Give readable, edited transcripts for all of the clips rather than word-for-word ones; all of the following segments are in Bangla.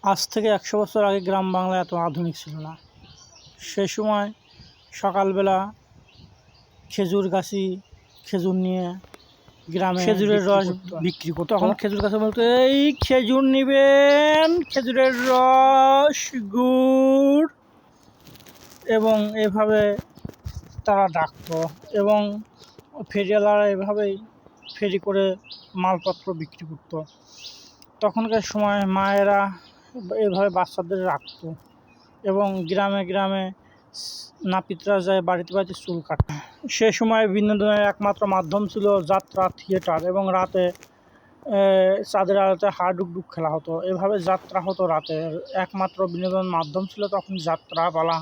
আজ থেকে ১০০ বছর আগে গ্রাম বাংলা এত আধুনিক ছিল না। সে সময় সকালবেলা খেজুর গাছি খেজুর নিয়ে গ্রামে খেজুরের রস বিক্রি করত। তখন খেজুর গাছে বলতো, এই খেজুর নিবেন, খেজুরের রস, গুড়, এবং এভাবে তারা ডাকতো। এবং ফেরিওয়ালারা এভাবেই ফেরি করে মালপত্র বিক্রি করতো। তখনকার সময় মায়েরা এভাবে বাচ্চাদের রাখতো এবং গ্রামে গ্রামে নাপিতরা যায় বাড়িতে বাড়িতে চুল কাটতো। সে সময় বিনোদনের একমাত্র মাধ্যম ছিল যাত্রা, থিয়েটার, এবং রাতে চাঁদের আলোতে হাডুডুক খেলা হতো। এভাবে যাত্রা হতো রাতে। একমাত্র বিনোদন মাধ্যম ছিল তখন যাত্রা পালা।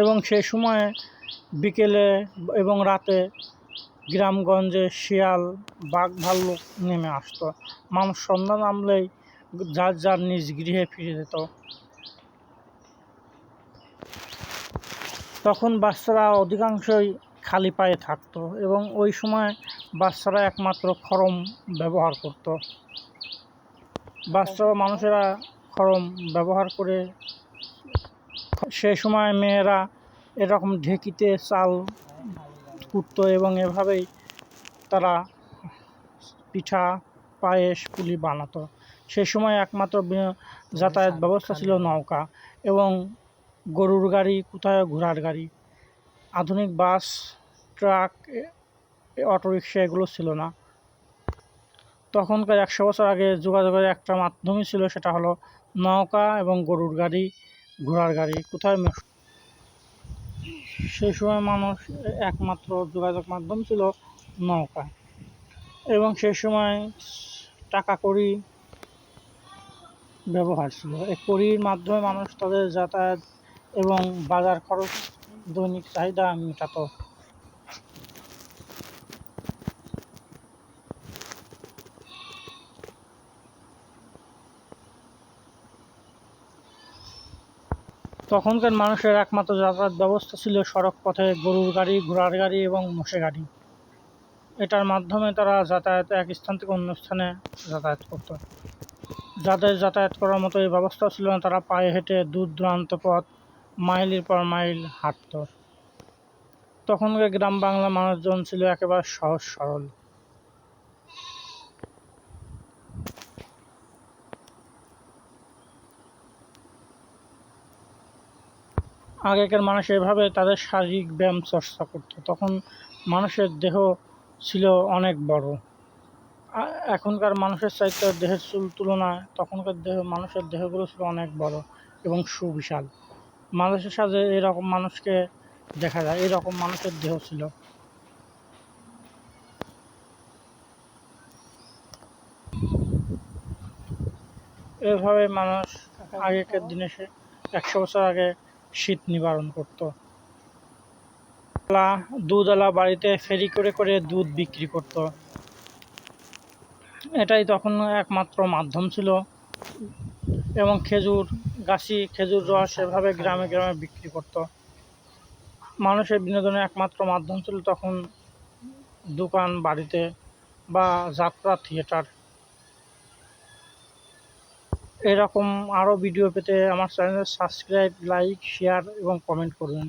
এবং সেই সময়ে বিকেলে এবং রাতে গ্রামগঞ্জে শিয়াল, বাঘ, ভাল্লুক নেমে আসতো। মানুষ সন্ধ্যা নামলেই যার যার নিজ গৃহে ফিরে যেত। তখন বাচ্চারা অধিকাংশই খালি পায়ে থাকতো এবং ওই সময় বাচ্চারা একমাত্র খড়ম ব্যবহার করত। মানুষেরা খড়ম ব্যবহার করে। সে সময় মেয়েরা এরকম ঢেকিতে চাল কুটতো এবং এভাবেই তারা পিঠা, পায়েস, পুলি বানাতো। সে সময় একমাত্র যাতায়াত ব্যবস্থা ছিল নৌকা এবং গরুর গাড়ি, কোথায় ঘোড়ার গাড়ি। আধুনিক বাস, ট্রাক, অটোরিকশা এগুলো ছিল না। তখনকার ১০০ বছর আগে যোগাযোগের একটা মাধ্যমই ছিল, সেটা হলো নৌকা এবং গরুর গাড়ি, ঘোড়ার গাড়ি। সেই সময় মানুষ একমাত্র যোগাযোগ মাধ্যম ছিল নৌকা। এবং সেই সময় টাকা কড়ি ব্যবহার ছিল। এই কড়ির মাধ্যমে মানুষ তাদের যাতায়াত এবং বাজার খরচ, দৈনিক চাহিদা মেটাত। তখনকার মানুষের একমাত্র যাতায়াত ব্যবস্থা ছিল সড়ক পথে গরুর গাড়ি, ঘোড়ার গাড়ি এবং মোষে গাড়ি। এটার মাধ্যমে তারা এক স্থান থেকে অন্য স্থানে যাতায়াত করত। যাদের যাতায়াত করার মতো এই ব্যবস্থা ছিল না, তারা পায়ে হেঁটে দূর দূরান্ত পথ মাইলের পর মাইল হাঁটত। তখনকার গ্রাম বাংলা মানুষজন ছিল একেবারে সহজ সরল। আগেকার মানুষ এভাবে তাদের শারীরিক ব্যায়াম চর্চা করত। তখন মানুষের দেহ ছিল অনেক বড়। এখনকার মানুষের চাইতে দেহের তুলনায় তখনকার মানুষের দেহগুলো ছিল অনেক বড় এবং সুবিশাল। মানুষের সাথে এরকম মানুষকে দেখা যায়, এরকম মানুষের দেহ ছিল। এভাবে মানুষ আগেকার দিনে ১০০ বছর আগে শীত নিবারণ করত। দুধওয়ালা বাড়িতে ফেরি করে করে দুধ বিক্রি করত। এটাই তখন একমাত্র মাধ্যম ছিল। এবং খেজুর গাছি, খেজুর রস এভাবে গ্রামে গ্রামে বিক্রি করত। মানুষের বিনোদনের একমাত্র মাধ্যম ছিল তখন দোকান বাড়িতে বা যাত্রা, থিয়েটার। এরকম আরও ভিডিও পেতে আমার চ্যানেল সাবস্ক্রাইব, লাইক, শেয়ার এবং কমেন্ট করবেন।